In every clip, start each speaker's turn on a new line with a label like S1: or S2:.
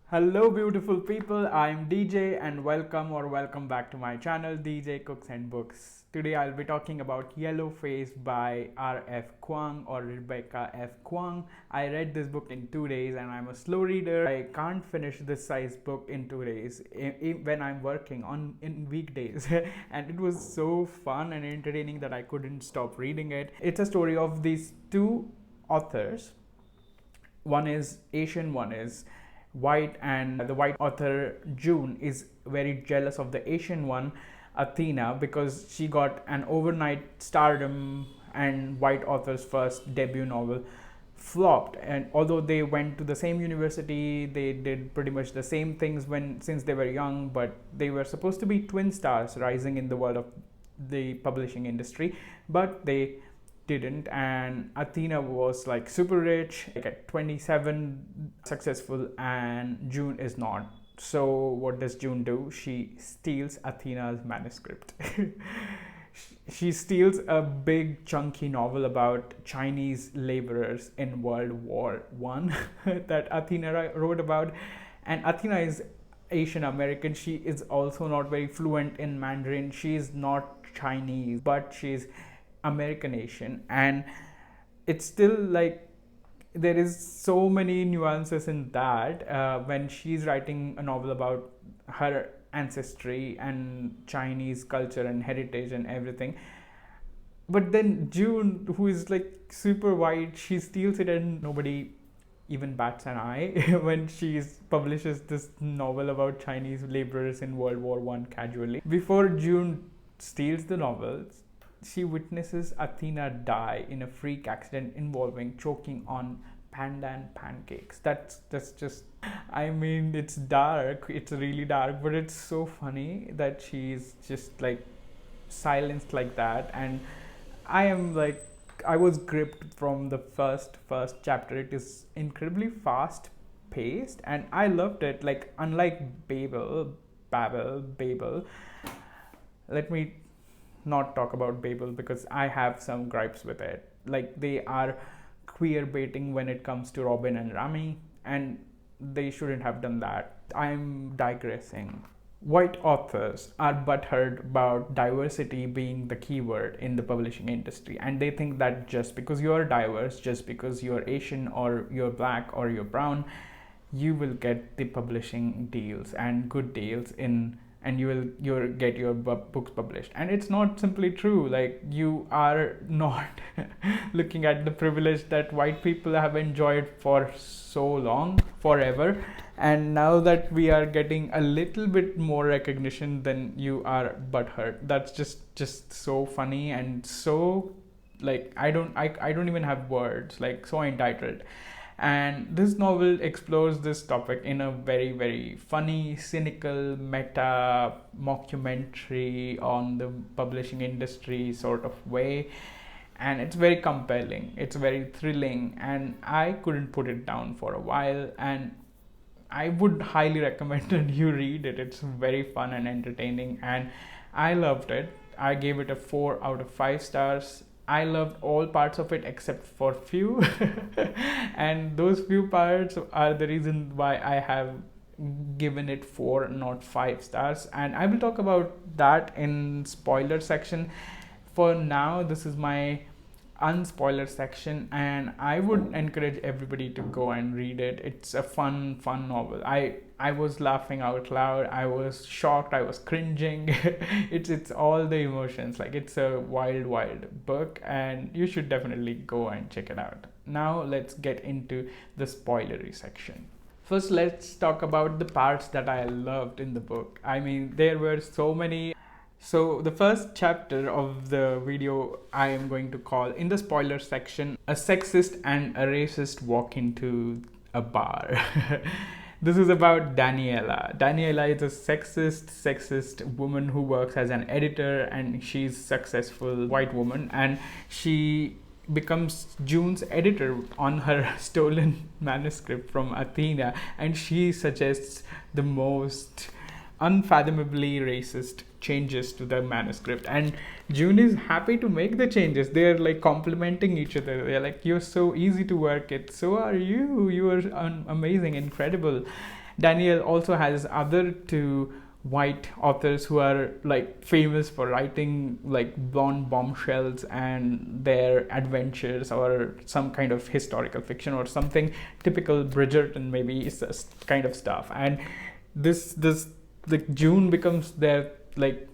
S1: Hello, beautiful people. I'm DJ, and welcome back to my channel, DJ Cooks and Books. Today, I'll be talking about Yellowface by R.F. Kuang or Rebecca F. Kuang. I read this book in 2 days, and I'm a slow reader. I can't finish this size book in 2 days when I'm working on in weekdays, and it was so fun and entertaining that I couldn't stop reading it. It's a story of these two authors. One is Asian, one is white, and the white author June is very jealous of the Asian one, Athena, because she got an overnight stardom and white author's first debut novel flopped. And although they went to the same university, they did pretty much the same things since they were young, but they were supposed to be twin stars rising in the world of the publishing industry, but they didn't. And Athena was like super rich, like at 27, successful, and June is not. So what does June do? She steals Athena's manuscript. She steals a big chunky novel about Chinese laborers in World War One that Athena wrote about. And Athena is Asian American. She is also not very fluent in Mandarin. She is not Chinese, but she's American Asian, and it's still like there is so many nuances in that when she's writing a novel about her ancestry and Chinese culture and heritage and everything. But then June, who is like super white, she steals it and nobody even bats an eye when she publishes this novel about Chinese laborers in World War One casually. Before June steals the novels, she witnesses Athena die in a freak accident involving choking on pandan pancakes. That's just, I mean, it's dark, it's really dark, but it's so funny that she's just like silenced like that. And I was gripped from the first chapter. It is incredibly fast paced and I loved it. Like, unlike Babel, let me not talk about Babel because I have some gripes with it. Like, they are queer baiting when it comes to Robin and Rami, and they shouldn't have done that. I'm digressing. White authors are butthurt about diversity being the keyword in the publishing industry, and they think that just because you're diverse, just because you're Asian or you're black or you're brown, you will get the publishing deals and good deals and you'll get your books published. And it's not simply true. Like, you are not looking at the privilege that white people have enjoyed for so long, forever, and now that we are getting a little bit more recognition, then you are butthurt. That's just so funny and so, like, I don't even have words, like, so entitled. And this novel explores this topic in a very, very funny, cynical, meta mockumentary on the publishing industry sort of way. And it's very compelling, it's very thrilling, and I couldn't put it down for a while. And I would highly recommend that you read it. It's very fun and entertaining, and I loved it. I gave it a 4 out of 5 stars. I loved all parts of it except for few and those few parts are the reason why I have given it 4, not 5 stars, and I will talk about that in spoiler section. For now, this is my unspoiler section, and I would encourage everybody to go and read it. It's a fun novel. I was laughing out loud, I was shocked, I was cringing. It's all the emotions. Like, it's a wild book, and you should definitely go and check it out. Now let's get into the spoilery section. First, let's talk about the parts that I loved in the book. I mean, there were so many. So the first chapter of the video I am going to call, in the spoiler section, a sexist and a racist walk into a bar. This is about Daniela. Daniela is a sexist woman who works as an editor, and she's successful white woman, and she becomes June's editor on her stolen manuscript from Athena, and she suggests the most unfathomably racist changes to the manuscript, and June is happy to make the changes. They're like complimenting each other. They're like, you're so easy to work with, so are you are amazing, incredible. Daniel also has other two white authors who are like famous for writing like blonde bombshells and their adventures or some kind of historical fiction or something typical Bridgerton maybe kind of stuff. And this like June becomes their like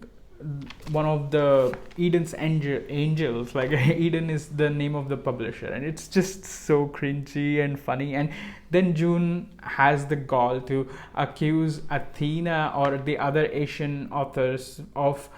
S1: one of the Eden's angels. Like Eden is the name of the publisher, and it's just so cringy and funny. And then June has the gall to accuse Athena or the other Asian authors of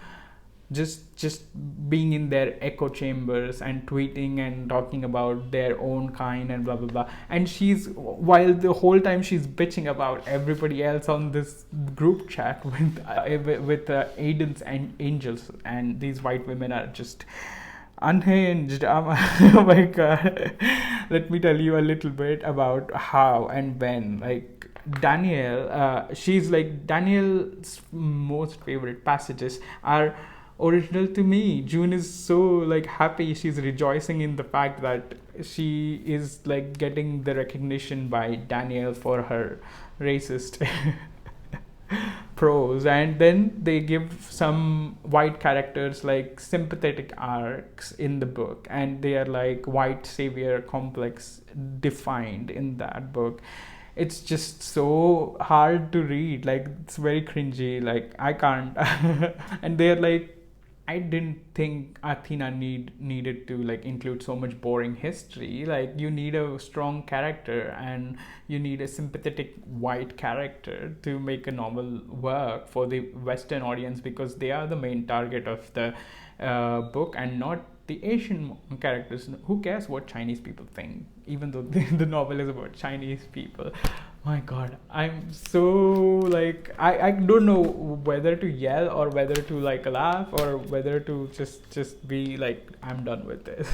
S1: just being in their echo chambers and tweeting and talking about their own kind and blah blah blah. And she's, while the whole time she's bitching about everybody else on this group chat with Aiden's and angels, and these white women are just unhinged. Oh my god. Let me tell you a little bit about how and when. Like Daniel, she's like, Daniel's most favorite passages are original to me. June is so like happy, she's rejoicing in the fact that she is like getting the recognition by Daniel for her racist prose. And then they give some white characters like sympathetic arcs in the book, and they are like white savior complex defined in that book. It's just so hard to read, like it's very cringy, like I can't. And they're like, I didn't think Athena needed to like include so much boring history. Like you need a strong character and you need a sympathetic white character to make a novel work for the Western audience, because they are the main target of the book and not the Asian characters. Who cares what Chinese people think, even though the novel is about Chinese people. My god, I'm so like, I don't know whether to yell or whether to like laugh or whether to just be like, I'm done with this.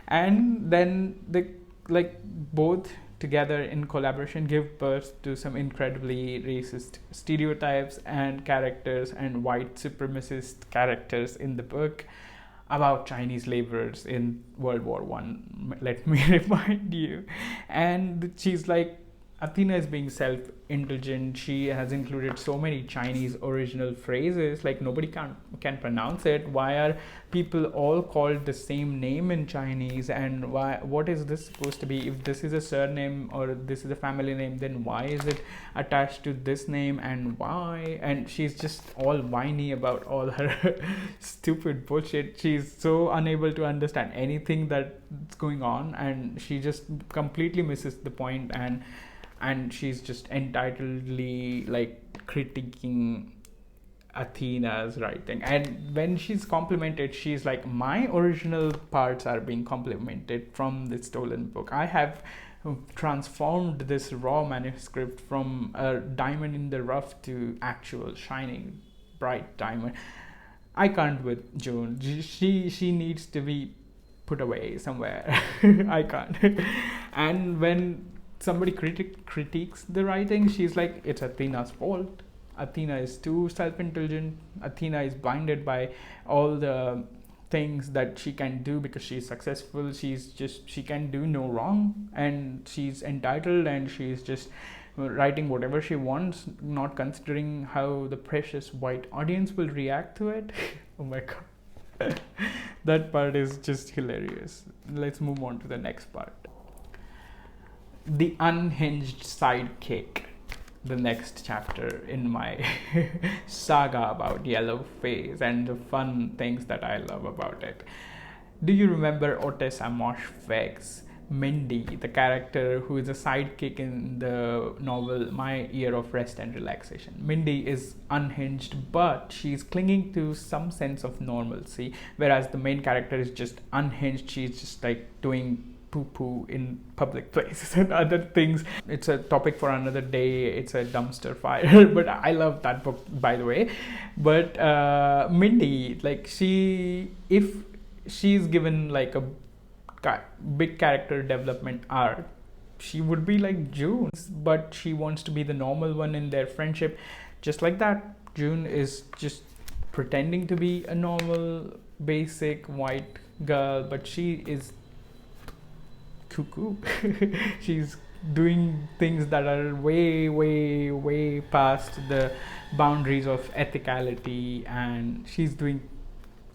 S1: And then the like both together in collaboration give birth to some incredibly racist stereotypes and characters and white supremacist characters in the book about Chinese laborers in World War One. Let me remind you. And she's like, Athena is being self-indulgent. She has included so many Chinese original phrases, like nobody can pronounce it. Why are people all called the same name in Chinese? And why? What is this supposed to be? If this is a surname or this is a family name, then why is it attached to this name and why? And she's just all whiny about all her stupid bullshit. She's so unable to understand anything that's going on, and she just completely misses the point. And she's just entitledly like critiquing Athena's writing. And when she's complimented, she's like, my original parts are being complimented from the stolen book. I have transformed this raw manuscript from a diamond in the rough to actual shining bright diamond. I can't with June. She needs to be put away somewhere. I can't. And when somebody critiques the writing, she's like, it's Athena's fault. Athena is too self-indulgent. Athena is blinded by all the things that she can do because she's successful. She can do no wrong, and she's entitled, and she's just writing whatever she wants, not considering how the precious white audience will react to it. Oh my god. That part is just hilarious. Let's move on to the next part. The unhinged sidekick, the next chapter in my saga about Yellowface and the fun things that I love about it. Do you remember Otis Amos Vex, Mindy, the character who is a sidekick in the novel My Year of Rest and Relaxation? Mindy is unhinged, but she's clinging to some sense of normalcy, whereas the main character is just unhinged. She's just like doing poo-poo in public places and other things. It's a topic for another day. It's a dumpster fire. But I love that book, by the way. But Mindy, like if she's given like a big character development arc, she would be like June, but she wants to be the normal one in their friendship. Just like that, June is just pretending to be a normal, basic white girl, but she is cuckoo. She's doing things that are way, way, way past the boundaries of ethicality, and she's doing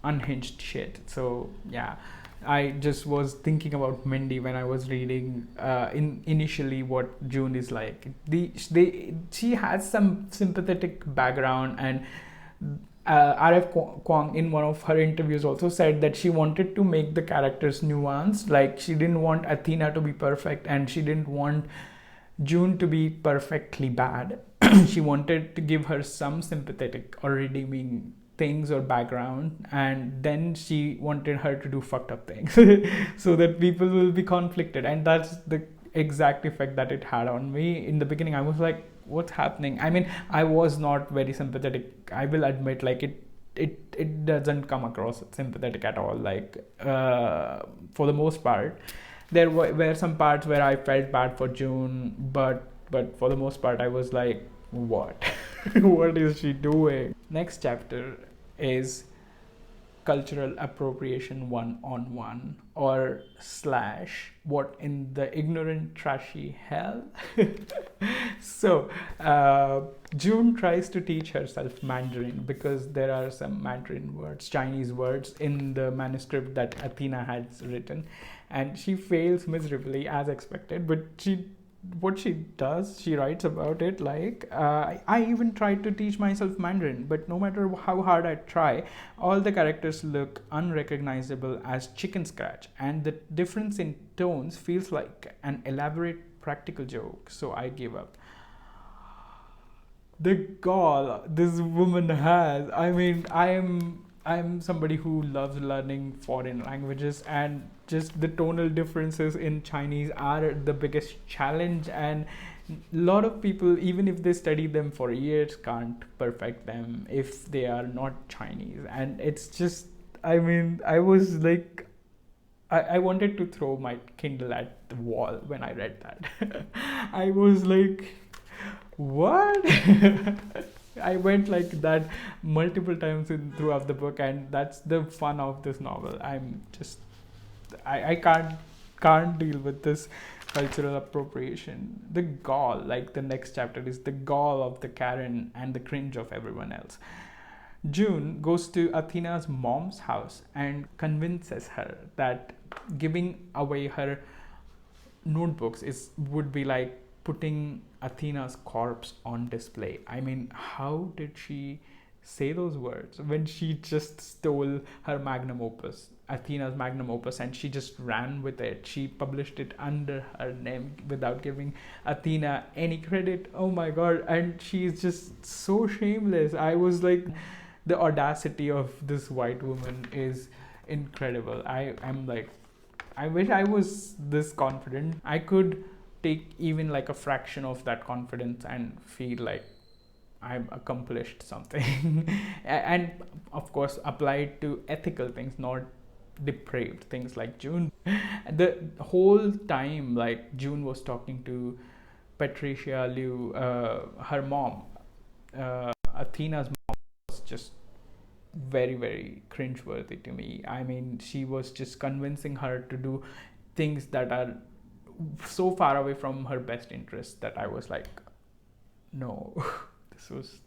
S1: unhinged shit. So yeah, I just was thinking about Mindy when I was reading initially what June is like. She has some sympathetic background, and RF Kuang in one of her interviews also said that she wanted to make the characters nuanced. Like, she didn't want Athena to be perfect, and she didn't want June to be perfectly bad. She wanted to give her some sympathetic or redeeming things or background, and then she wanted her to do fucked up things so that people will be conflicted. And that's the exact effect that it had on me. In the beginning, I was like, what's happening? I mean, I was not very sympathetic, I will admit. Like, it doesn't come across sympathetic at all. Like, for the most part, there were some parts where I felt bad for June, but for the most part, I was like, what? What is she doing? Next chapter is cultural appropriation 1-on-1, or slash what in the ignorant trashy hell. So June tries to teach herself Mandarin because there are some Mandarin words, Chinese words, in the manuscript that Athena has written, and she fails miserably as expected. But what she does, she writes about it like, I even tried to teach myself Mandarin, but no matter how hard I try, all the characters look unrecognizable as chicken scratch, and the difference in tones feels like an elaborate practical joke, so I give up. The gall this woman has. I mean, I'm somebody who loves learning foreign languages, and just the tonal differences in Chinese are the biggest challenge, and a lot of people, even if they study them for years, can't perfect them if they are not Chinese. And it's just, I mean, I was like, I wanted to throw my Kindle at the wall when I read that. I was like, what? I went like that multiple times throughout the book, and that's the fun of this novel. I can't deal with this cultural appropriation. The gall, like the next chapter, is the gall of the Karen and the cringe of everyone else. June goes to Athena's mom's house and convinces her that giving away her notebooks would be like putting Athena's corpse on display. I mean, how did she say those words when she just stole her magnum opus, Athena's magnum opus, and she just ran with it? She published it under her name without giving Athena any credit. Oh my god, and she's just so shameless. I was like, the audacity of this white woman is incredible. I'm like, I wish I was this confident. I could take even like a fraction of that confidence and feel like I've accomplished something. And of course, apply it to ethical things, not depraved things like June. The whole time, like, June was talking to Patricia Liu, her mom, Athena's mom, was just very, very cringeworthy to me. I mean, she was just convincing her to do things that are so far away from her best interests that I was like, no, this was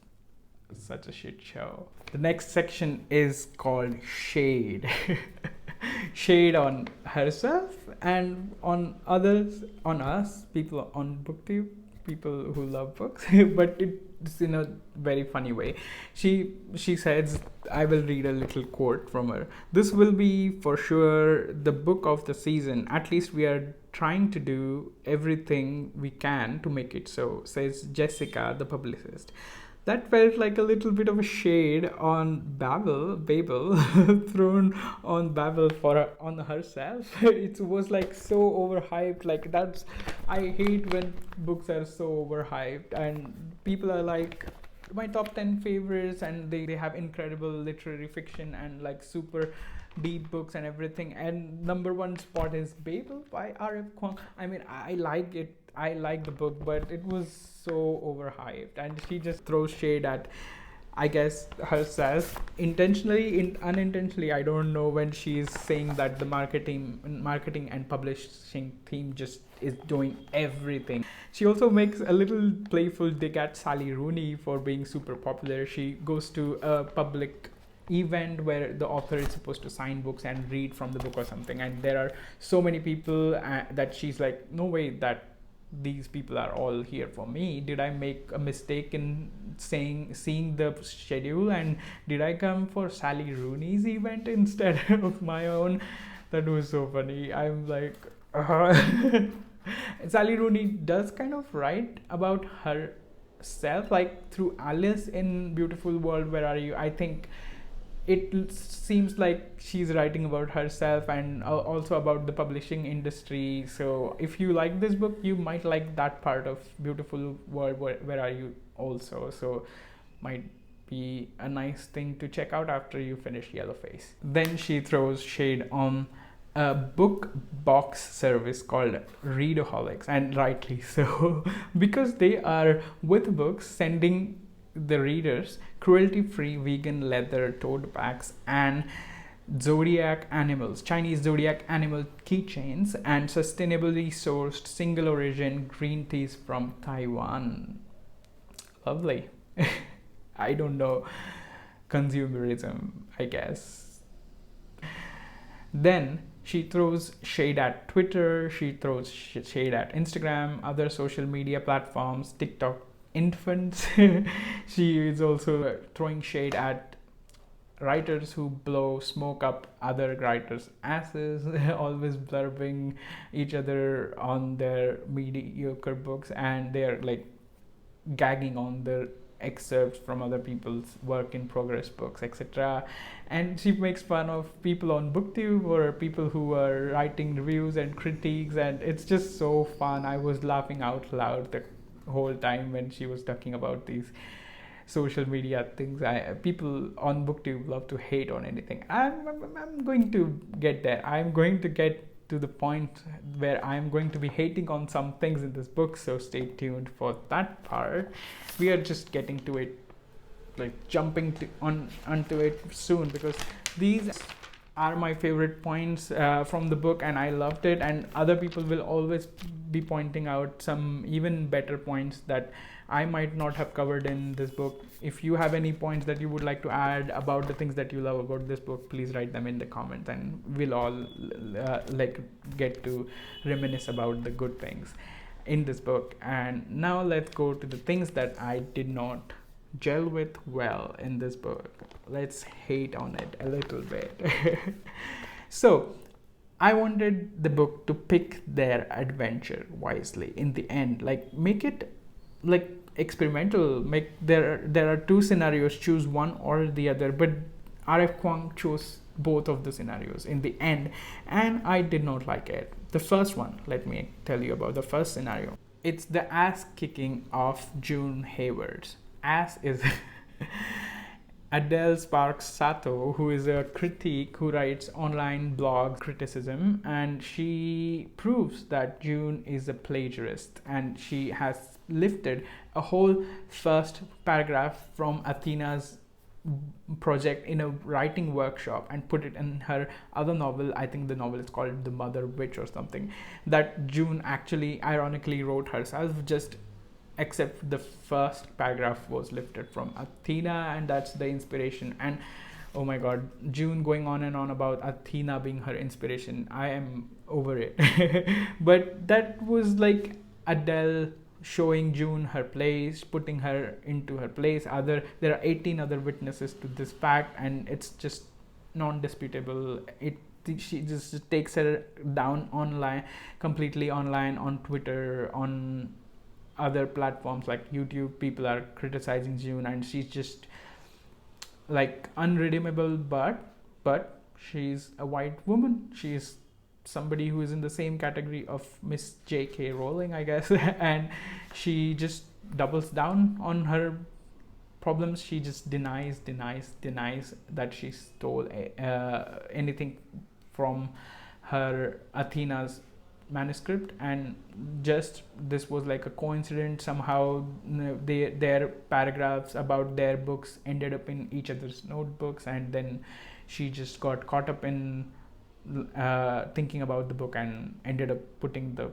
S1: such a shit show. The next section is called Shade. Shade on herself and on others, on us, people on BookTube, people who love books, but it's in a very funny way. She says, I will read a little quote from her. This will be for sure the book of the season. At least we are trying to do everything we can to make it so, says Jessica, the publicist. That felt like a little bit of a shade on Babel, thrown on Babel on herself. It was like so overhyped. Like, that's, I hate when books are so overhyped and people are like, my top 10 favorites, and they have incredible literary fiction and like super deep books and everything, and number one spot is Babel by R.F. Kuang. I mean, I like it, I like the book, but it was so overhyped, and she just throws shade at I guess herself intentionally, unintentionally. I don't know, when she's saying that the marketing and publishing team just is doing everything. She also makes a little playful dig at Sally Rooney for being super popular. She goes to a public event where the author is supposed to sign books and read from the book or something, and there are so many people that she's like, no way that these people are all here for me. Did I make a mistake in seeing the schedule, and did I come for Sally Rooney's event instead of my own? That was so funny. I'm like, Sally Rooney does kind of write about herself, like through Alice in Beautiful World, Where Are You? I think it seems like she's writing about herself and also about the publishing industry. So if you like this book, you might like that part of Beautiful World, Where Are You also. So might be a nice thing to check out after you finish Yellowface. Then she throws shade on a book box service called Readaholics, and rightly so, because they are with books sending the readers cruelty-free vegan leather tote bags and zodiac animals, Chinese zodiac animal keychains, and sustainably sourced single origin green teas from Taiwan. Lovely. I don't know, consumerism, I guess. Then she throws shade at Twitter, she throws shade at Instagram, other social media platforms, TikTok infants. She is also throwing shade at writers who blow smoke up other writers' asses, always blurbing each other on their mediocre books, and they're like gagging on the excerpts from other people's work in progress books, etc. And she makes fun of people on booktube or people who are writing reviews and critiques, and it's just so fun. I was laughing out loud the whole time when she was talking about these social media things. People on booktube love to hate on anything. I'm going to get there. I'm going to get to the point where I'm going to be hating on some things in this book, so stay tuned for that part. We are just getting to it, like jumping onto it soon, because these are my favorite points from the book, and I loved it, and other people will always be pointing out some even better points that I might not have covered in this book. If you have any points that you would like to add about the things that you love about this book, please write them in the comments, and we'll all like get to reminisce about the good things in this book. And now let's go to the things that I did not gel with well in this book. Let's hate on it a little bit. So I wanted the book to pick their adventure wisely in the end, like make it like experimental. Make there are two scenarios, choose one or the other, but RF Kuang chose both of the scenarios in the end, and I did not like it. The first one, let me tell you about the first scenario. It's the ass kicking of June Hayward's. Ass is Adele Sparks Sato, who is a critic who writes online blog criticism, and she proves that June is a plagiarist, and she has lifted a whole first paragraph from Athena's project in a writing workshop and put it in her other novel. I think the novel is called The Mother Witch or something, that June actually ironically wrote herself, just except the first paragraph was lifted from Athena, and that's the inspiration. And oh my god, June going on and on about Athena being her inspiration, I am over it. But that was like Adele showing June her place, putting her into her place. There are 18 other witnesses to this fact, and it's just non-disputable. She just takes her down online, completely online, on Twitter, on other platforms like YouTube. People are criticizing June, and she's just like unredeemable, but she's a white woman. She's somebody who is in the same category of Miss J.K. Rowling, I guess. And she just doubles down on her problems. She just denies that she stole anything from her Athena's manuscript, and just this was like a coincidence. Somehow their paragraphs about their books ended up in each other's notebooks, and then she just got caught up in thinking about the book and ended up putting the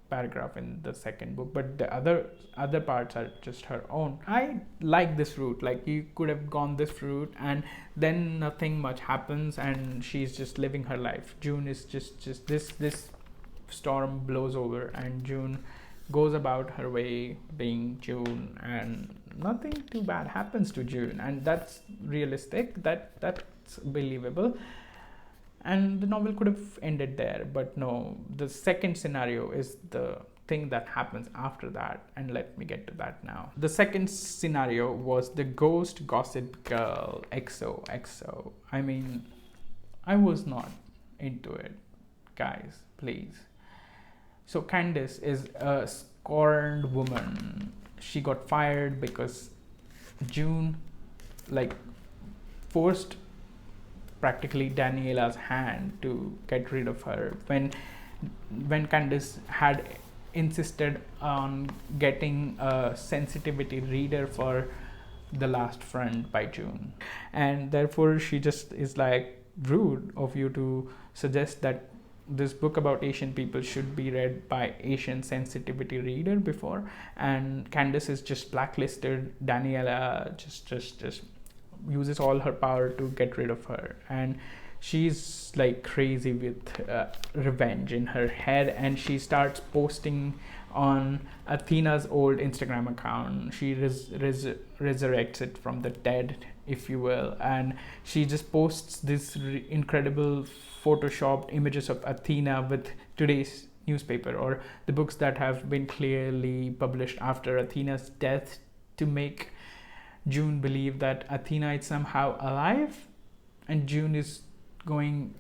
S1: paragraph in the second book, but the other parts are just her own. I like this route. Like, you could have gone this route and then nothing much happens and she's just living her life. June is just this storm blows over and June goes about her way being June, and nothing too bad happens to June, and that's realistic, that's believable, and the novel could have ended there. But no, the second scenario is the thing that happens after that, and let me get to that now. The second scenario was the ghost gossip girl XOXO. I mean, I was not into it, guys, please. So Candace is a scorned woman. She got fired because June forced practically Daniela's hand to get rid of her when Candace had insisted on getting a sensitivity reader for The Last Friend by June, and therefore she just is like, rude of you to suggest that this book about Asian people should be read by Asian sensitivity reader before, and Candace is just blacklisted. Daniela just uses all her power to get rid of her, and she's like crazy with revenge in her head, and she starts posting on Athena's old Instagram account. She resurrects it from the dead, if you will, and she just posts this incredible photoshopped images of Athena with today's newspaper or the books that have been clearly published after Athena's death, to make June believe that Athena is somehow alive, and June is going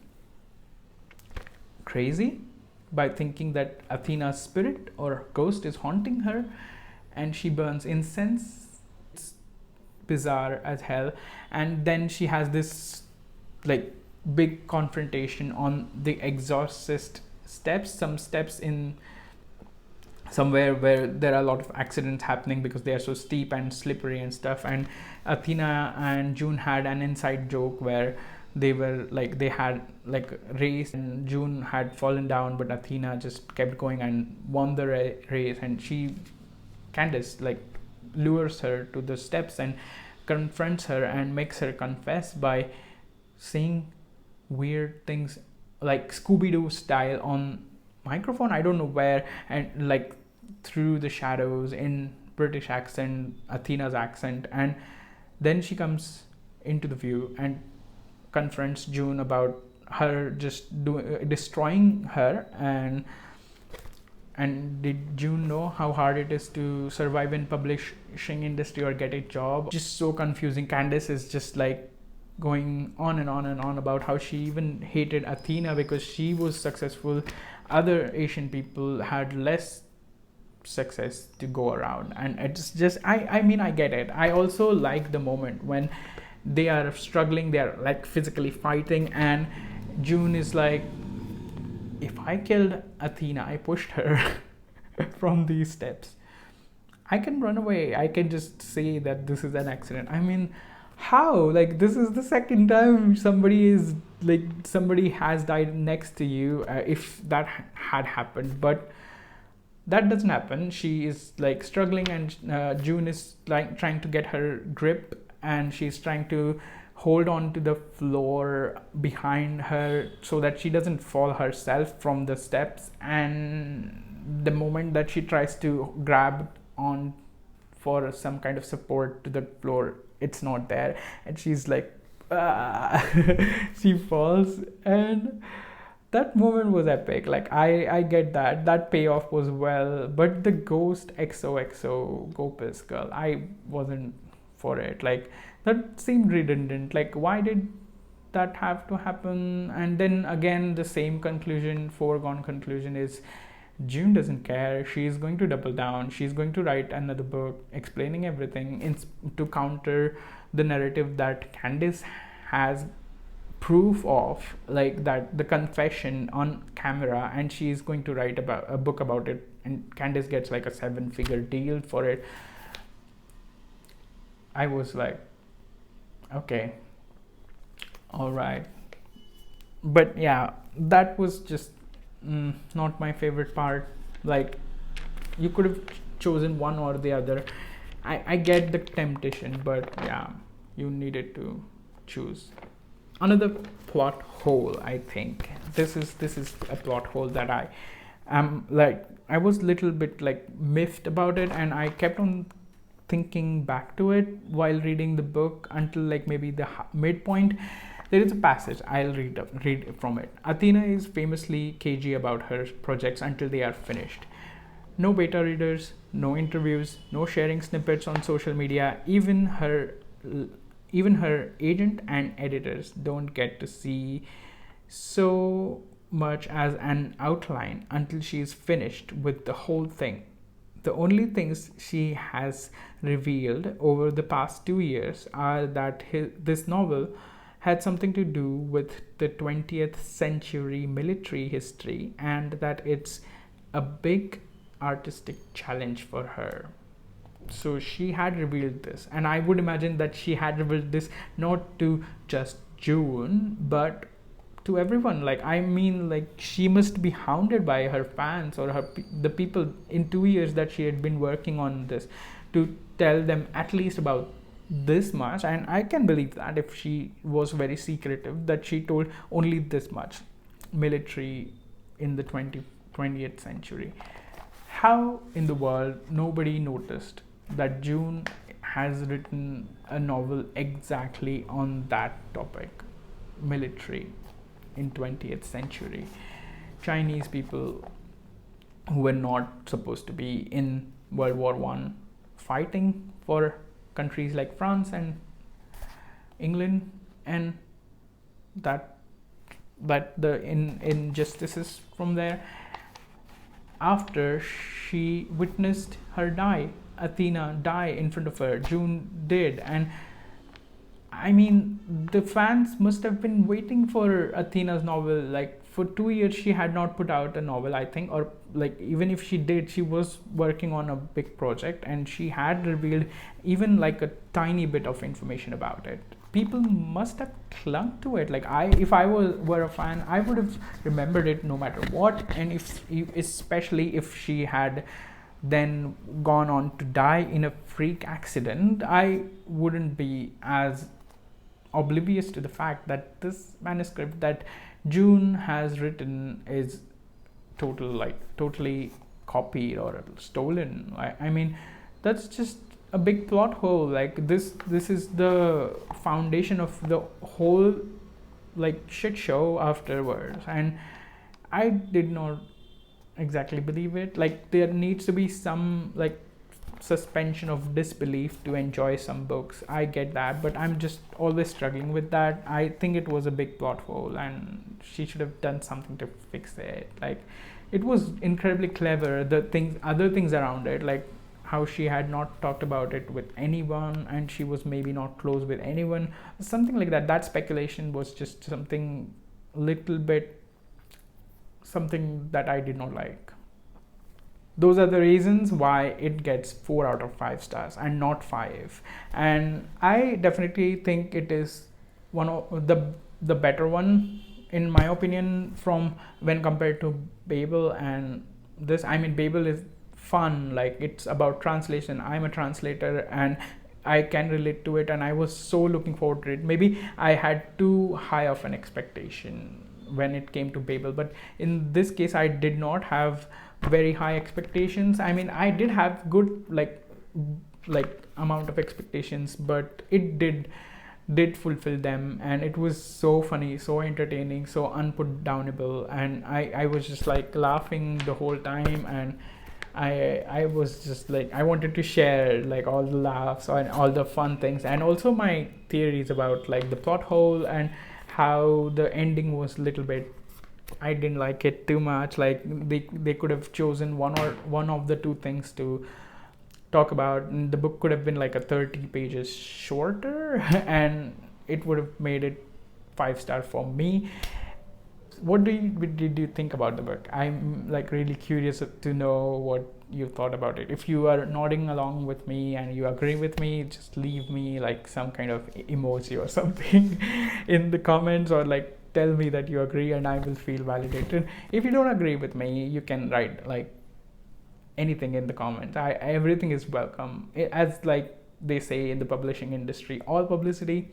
S1: crazy by thinking that Athena's spirit or ghost is haunting her, and she burns incense. It's bizarre as hell. And then she has this big confrontation on the exorcist steps, some steps in somewhere where there are a lot of accidents happening because they are so steep and slippery and stuff, and Athena and June had an inside joke where they had race, and June had fallen down, but Athena just kept going and won the race, and Candace lures her to the steps and confronts her and makes her confess by saying weird things like Scooby-Doo style on microphone, I don't know where, and through the shadows in British accent, Athena's accent, and then she comes into the view and confronts June about her just destroying her, and did June know how hard it is to survive in publishing industry or get a job? Just so confusing. Candace is just going on and on and on about how she even hated Athena because she was successful. Other Asian people had less success to go around, and it's just I mean, I get it. I also like the moment when they are struggling, they are physically fighting, and June is like, if I killed Athena, I pushed her from these steps, I can run away, I can just say that this is an accident. I mean, how? This is the second time somebody has died next to you, if that had happened, but that doesn't happen. She is struggling, and June is trying to get her grip, and she's trying to hold on to the floor behind her so that she doesn't fall herself from the steps, and the moment that she tries to grab on for some kind of support to the floor, it's not there, and she's she falls, and that moment was epic. I get that payoff was well, but the ghost XOXO Gopis girl, I wasn't for it. That seemed redundant. Why did that have to happen? And then again, the same foregone conclusion is June doesn't care. She's going to double down. She's going to write another book explaining everything to counter the narrative that Candace has proof of like that, the confession on camera, and she's going to write about a book about it, and Candice gets like a 7-figure deal for it. I was like, okay, all right. But yeah, that was just not my favorite part. Like, you could have chosen one or the other. I get the temptation, but yeah, you needed to choose. Another plot hole, I think. This is a plot hole that I am like, I was little bit like miffed about it, and I kept on thinking back to it while reading the book until like maybe the midpoint. There is a passage I'll read from it. Athena is famously cagey about her projects until they are finished. No beta readers, no interviews, no sharing snippets on social media. Even her agent and editors don't get to see so much as an outline until she's finished with the whole thing. The only things she has revealed over the past 2 years are that this novel had something to do with the 20th century military history, and that it's a big artistic challenge for her. So she had revealed this, and I would imagine that she had revealed this not to just June but to everyone. Like, I mean, like, she must be hounded by her fans or the people in 2 years that she had been working on this, to tell them at least about this much. And I can believe that if she was very secretive, that she told only this much military in the 20th century. How in the world nobody noticed that June has written a novel exactly on that topic, military in 20th century? Chinese people who were not supposed to be in World War One, fighting for countries like France and England, and that the injustices from there. After she witnessed her die, Athena die in front of her, June did, and I mean, the fans must have been waiting for Athena's novel. Like, for 2 years, she had not put out a novel, I think, or like, even if she did, she was working on a big project, and she had revealed even like a tiny bit of information about it. People must have clung to it. Like, if I were a fan, I would have remembered it no matter what. And especially if she had then gone on to die in a freak accident, I wouldn't be as oblivious to the fact that this manuscript that June has written is totally copied or stolen. I mean, that's just a big plot hole. Like, this is the foundation of the whole like shit show afterwards, and I did not exactly believe it. Like, there needs to be some like suspension of disbelief to enjoy some books. I get that, but I'm just always struggling with that. I think it was a big plot hole, and she should have done something to fix it. Like, it was incredibly clever, other things around it, like how she had not talked about it with anyone, and she was maybe not close with anyone, something like that. That speculation was just something that I did not like. Those are the reasons why it gets 4 out of 5 stars and not 5. And I definitely think it is one of the better one, in my opinion, from when compared to Babel and this. I mean, Babel is fun, like, it's about translation. I'm a translator and I can relate to it, and I was so looking forward to it. Maybe I had too high of an expectation when it came to Babel, but in this case I did not have very high expectations. I mean, I did have good like amount of expectations, but it did fulfill them, and it was so funny, so entertaining, so unputdownable, and I was just like laughing the whole time, and I was just like, I wanted to share like all the laughs and all the fun things, and also my theories about like the plot hole and how the ending was a little bit, I didn't like it too much. Like, they could have chosen one of the two things to talk about, and the book could have been like a 30 pages shorter and it would have made it 5-star for me. Did you think about the book? I'm like really curious to know what you thought about it. If you are nodding along with me and you agree with me, just leave me like some kind of emoji or something in the comments, or like tell me that you agree and I will feel validated. If you don't agree with me, you can write like anything in the comments. Everything is welcome. As like they say in the publishing industry, all publicity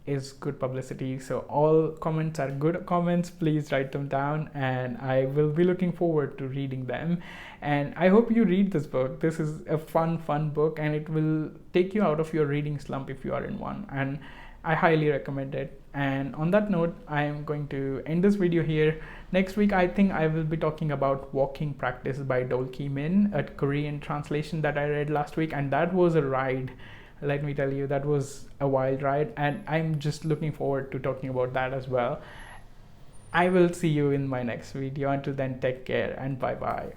S1: is good publicity. So all comments are good comments. Please write them down and I will be looking forward to reading them. And I hope you read this book. This is a fun book, and it will take you out of your reading slump if you are in one, and I highly recommend it. And on that note, I am going to end this video here. Next week, I think I will be talking about Walking Practice by Dolki Min, a Korean translation that I read last week, and that was a ride. Let me tell you, that was a wild ride, and I'm just looking forward to talking about that as well. I will see you in my next video. Until then, take care and bye bye.